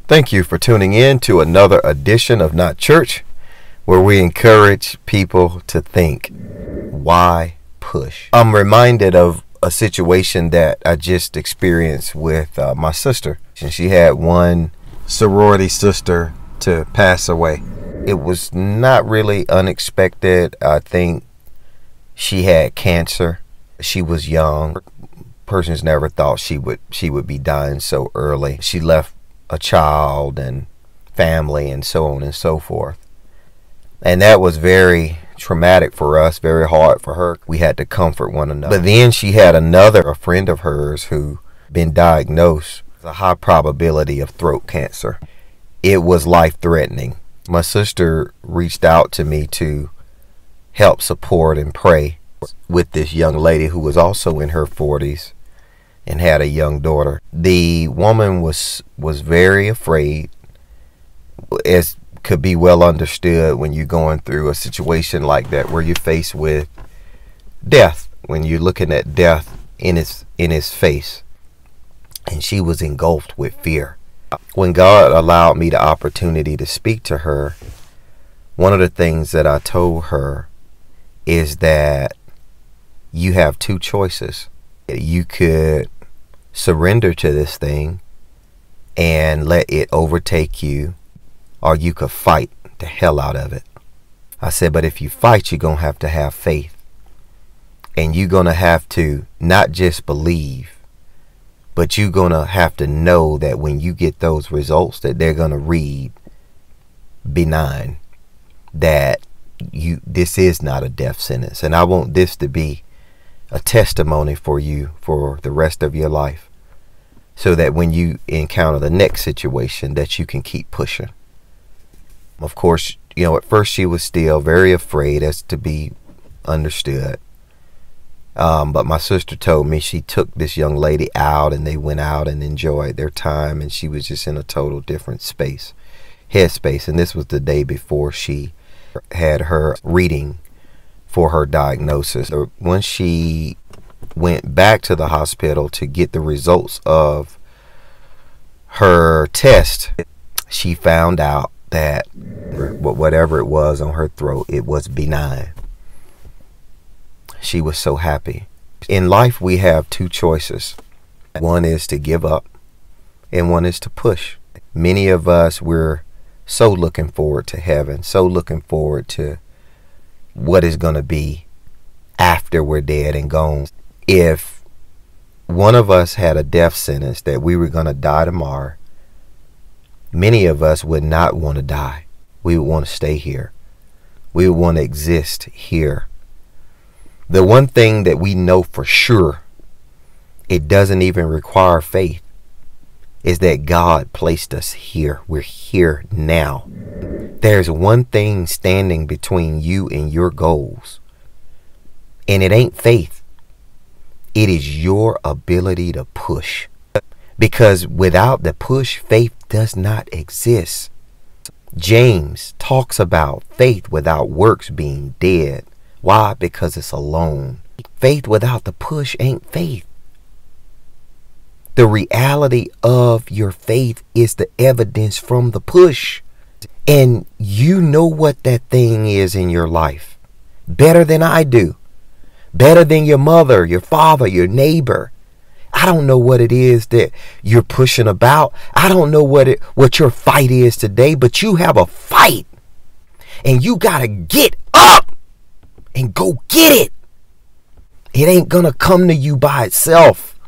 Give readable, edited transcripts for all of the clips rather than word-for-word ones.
Thank you for tuning in to another edition of Not Church, where we encourage people to think, why push? I'm reminded of a situation that I just experienced with my sister. She had one sorority sister to pass away. It was not really unexpected. I think she had cancer. She was young. Persons never thought she would be dying so early. She left a child and family and so on and so forth. And that was very traumatic for us, very hard for her. We had to comfort one another. But then she had a friend of hers who been diagnosed with a high probability of throat cancer. It was life-threatening. My sister reached out to me to help support and pray with this young lady who was also in her 40s and had a young daughter. The woman was very afraid, as could be well understood when you're going through a situation like that where you're faced with death, when you're looking at death in his face. And she was engulfed with fear. When God allowed me the opportunity to speak to her, one of the things that I told her is that you have two choices. You could surrender to this thing and let it overtake you, or you could fight the hell out of it. I said, but if you fight, you're going to have faith. And you're going to have to not just believe, but you're going to have to know that when you get those results, that they're going to read benign, that this is not a death sentence. And I want this to be a testimony for you for the rest of your life, so that when you encounter the next situation, that you can keep pushing. Of course, at first she was still very afraid, as to be understood. But my sister told me she took this young lady out and they went out and enjoyed their time, and she was just in a total different headspace. And this was the day before she had her reading for her diagnosis. When she went back to the hospital to get the results of her test, she found out that whatever it was on her throat, it was benign. She was so happy. In life, we have two choices. One is to give up, and one is to push. Many of us, we're so looking forward to heaven, so looking forward to what is going to be after we're dead and gone. If one of us had a death sentence that we were going to die tomorrow, many of us would not want to die. We would want to stay here. We would want to exist here. The one thing that we know for sure, it doesn't even require faith, is that God placed us here. We're here now. There's one thing standing between you and your goals, and it ain't faith. It is your ability to push. Because without the push, faith does not exist. James talks about faith without works being dead. Why? Because it's alone. Faith without the push ain't faith. The reality of your faith is the evidence from the push. And you know what that thing is in your life better than I do. Better than your mother, your father, your neighbor. I don't know what it is that you're pushing about. I don't know what your fight is today, but you have a fight. And you got to get up and go get it. It ain't going to come to you by itself.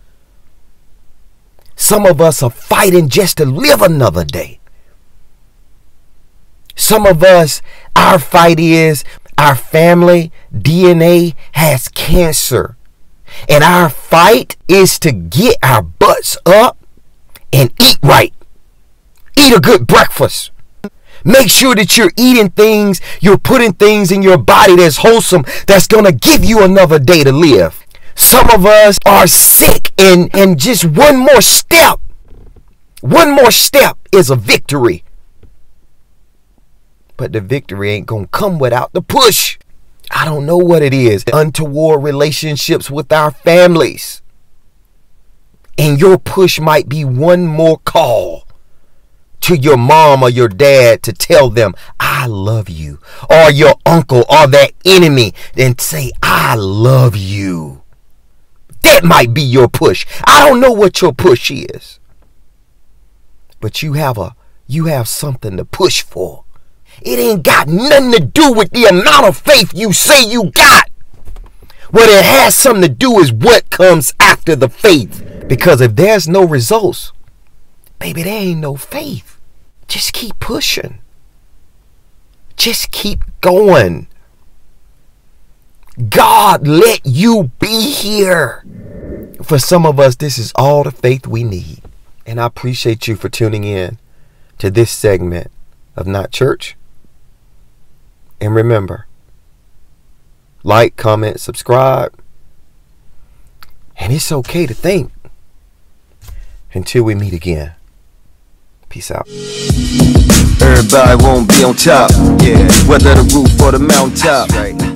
Some of us are fighting just to live another day. Some of us, our fight is our family DNA has cancer. And our fight is to get our butts up and eat right. Eat a good breakfast. Make sure that you're eating things, you're putting things in your body that's wholesome, that's going to give you another day to live. Some of us are sick, and just one more step is a victory. But the victory ain't going to come without the push. I don't know what it is. Untoward relationships with our families. And your push might be one more call to your mom or your dad to tell them, I love you. Or your uncle or that enemy, and say, I love you. That might be your push. I don't know what your push is. But you have something to push for. It ain't got nothing to do with the amount of faith you say you got. What it has something to do is what comes after the faith. Because if there's no results, baby, there ain't no faith. Just keep pushing. Just keep going. God let you be here. For some of us, this is all the faith we need. And I appreciate you for tuning in to this segment of Not Church. And remember, like, comment, subscribe. And it's okay to think. Until we meet again. Peace out. Everybody won't be on top, yeah. Whether the roof or the mountaintop.